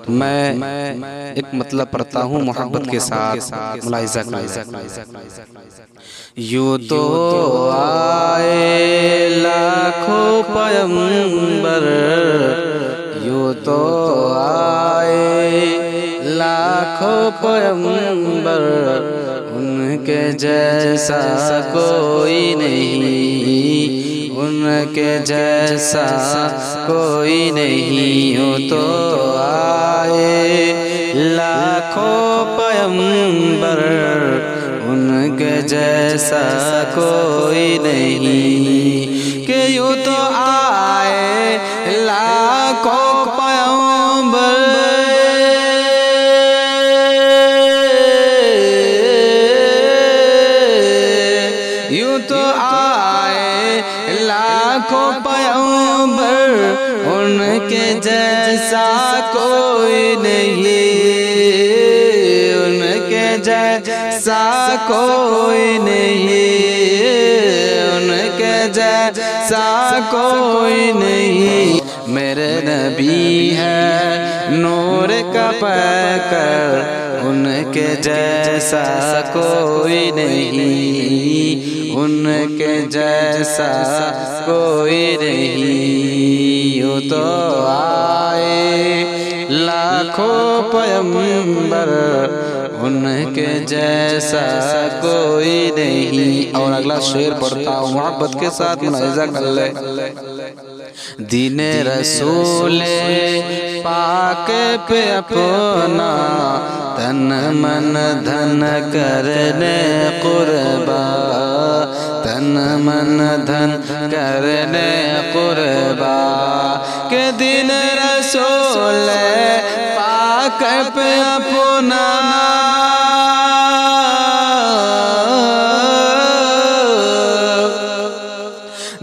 मैं एक मतलब पढ़ता हूँ मोहब्बत के साथ मुलाहिज़ा कर। यूँ तो आए लाखों पैगंबर, यूँ तो आए लाखों पैगंबर, उनके जैसा कोई नहीं, उनके जैसा कोई नहीं। यूँ तो आए लाखों पैगंबर, उनके जैसा कोई नहीं। कि यूँ तो आए लाखों पैगंबर, यूँ तो आए लाखों पैगंबर, उनके जैसा कोई नहीं, उनके जैसा कोई नहीं, उनके जैसा कोई नहीं। मेरे नबी है नूर का पैकर, उनके जैसा कोई नहीं, उनके जैसा कोई नहीं। यूँ तो आए लाखों पैगंबर, उनके जैसा कोई नहीं। और अगला शेर पढ़ता हूँ मोहब्बत के साथ, मुलाहिज़ा कर ले। दीने रसूल पाक पे अपना तन मन धन करने कुर्बा, तन मन धन करने कुर्बा। के दिन रसूल पाक पे अपना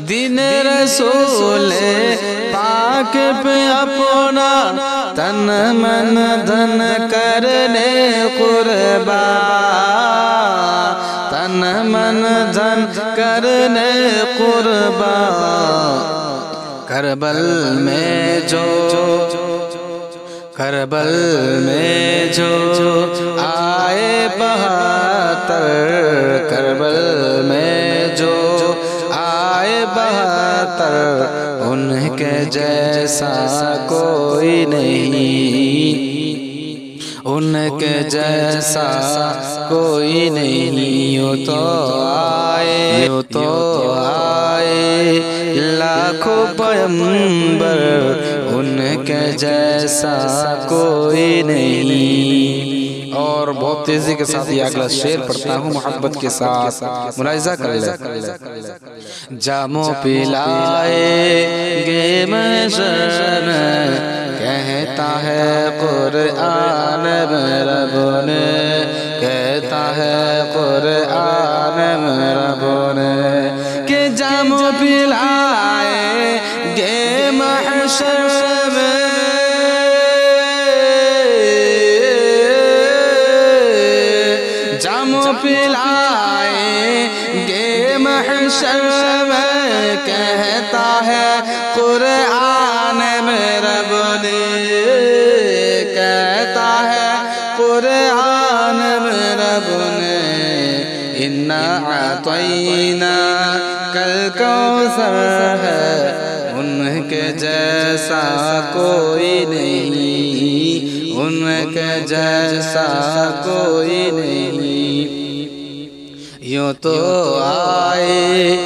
दिन रसूल पाक पे अपना तन मन धन करने कुर्बा, तन मन धन करने कुर्बा। करबल में जो, करबल में जो आए बहातर, करबल में जो आए बहातर, उनके जैसा कोई नहीं, उनके जैसा कोई नहीं। यूँ तो आए, यूँ तो आए लाखों पैगंबर, उनके जैसा कोई नहीं। और बहुत तेजी के साथ ये अगला शेर पढ़ता हूँ मोहब्बत के साथ, मुलाहिज़ा कर ले। जामो पिलाएंगे महशर, कहता है कुरआन में रब ने, कहता है कुरआन में रब ने। कि जामो पिलाएंगे महशर में, जामो पिलाएंगे महशर में, कहता है कुरआन में रब ने, कहता है कुरआन में रब ने। इन्ना अतैना कल कौसर है, उनके जैसा कोई नहीं, उनके जैसा कोई नहीं। यूँ तो आए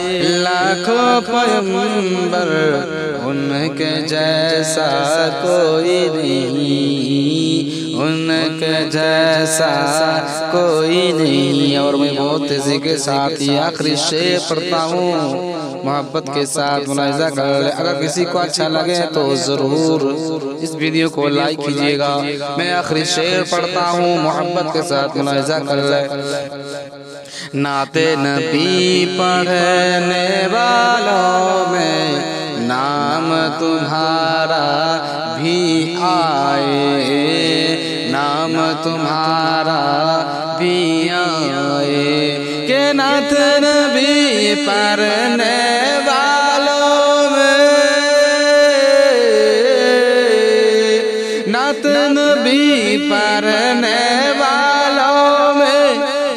लाखों पैगंबर, उनके जैसा कोई नहीं, उनके जैसा कोई नहीं। और मैं बहुत तेजी के साथ ये आखिरी शेर पढ़ता हूँ मोहब्बत के साथ, मुलाहिज़ा कर ले। अगर किसी को अच्छा लगे तो ज़रूर इस वीडियो को लाइक कीजिएगा। मैं आखिरी शेर पढ़ता हूँ मोहब्बत के साथ, मुलाहिज़ा कर ले। नाते नबी पढ़ने वालों में नाम तुम्हारा भी आए, नाम तुम्हारा भी आए। के नात नबी पढ़ने वालों में, नात नबी पढ़ने वालों में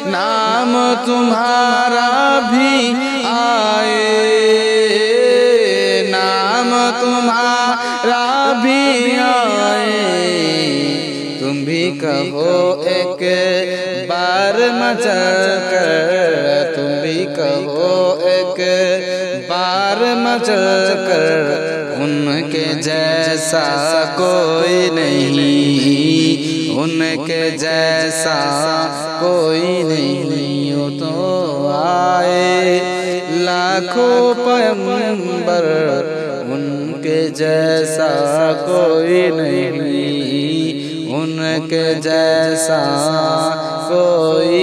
नाम तुम्हारा भी आए, नाम तुम्हारा भी आए। तुम भी कहो एक बार मचल कर, तुम भी कहो एक बार मचल कर, उनके जैसा कोई नहीं, उनके जैसा कोई नहीं। वो तो आए लाखों पैगंबर, उनके जैसा कोई नहीं, उनके जैसा कोई